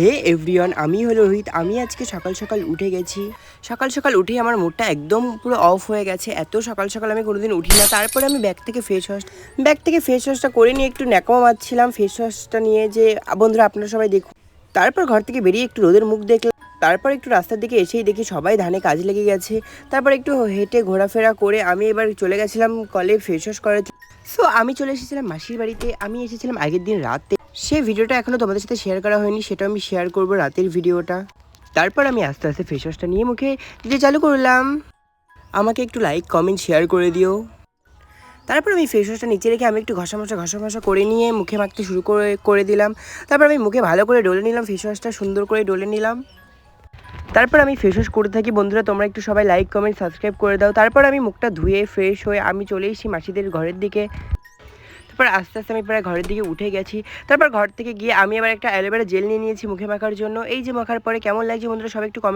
হে everyone, আমি হলো রোহিত। আমি আজকে সকাল সকাল উঠে গেছি। সকাল সকাল উঠেই আমার মুডটা একদম পুরো অফ হয়ে গেছে। এত সকাল সকাল আমি কোনোদিন উঠি না। তারপরে আমি ব্যাগ থেকে ফেস ওয়াশটা করে নিয়ে একটু ন্যাকামো মারছিলাম ফেস ওয়াশটা নিয়ে, যে বন্ধুরা আপনারা সবাই দেখুন। তারপর ঘর থেকে বেরিয়ে একটু রোদের মুখ দেখলাম। তারপর একটু রাস্তার দিকে এসেই দেখি সবাই ধানে কাজে লেগে গেছে। তারপর একটু হেঁটে ঘোরাফেরা করে আমি এবার চলে গেছিলাম কলে ফেস ওয়াশ করার। সো আমি চলে এসেছিলাম মাসির বাড়িতে। আমি এসেছিলাম আগের দিন রাতে। সেই ভিডিওটা এখনও তোমাদের সাথে শেয়ার করা হয়নি, সেটা আমি শেয়ার করব রাতের ভিডিওটা। তারপর আমি আস্তে আস্তে ফেস ওয়াশটা নিয়ে মুখে দিতে চালু করলাম। আমাকে একটু লাইক কমেন্ট শেয়ার করে দিও। তারপর আমি ফেস ওয়াশটা নিচে রেখে আমি একটু ঘষা করে নিয়ে মুখে মাখতে শুরু করে দিলাম। তারপর আমি মুখে ভালো করে ডলে নিলাম, ফেস ওয়াশটা সুন্দর করে ডলে নিলাম। তারপর আমি ফেস ওয়াশ করে থাকি। বন্ধুরা তোমরা একটু সবাই লাইক কমেন্ট সাবস্ক্রাইব করে দাও। তারপর আমি মুখটা ধুয়ে ফ্রেশ হয়ে আমি চলে এসেছি মাসিদের ঘরের দিকে। তারপর আস্তে আস্তে আমি প্রায় ঘরের দিকে উঠে গেছি। তারপর ঘর থেকে গিয়ে আমি আবার একটা অ্যালোভেরা জেল নিয়ে নিয়েছি মুখে মাখার জন্য। এই যে মাখার পরে কেমন লাগছে বন্ধুরা সবাই একটু কমেন্ট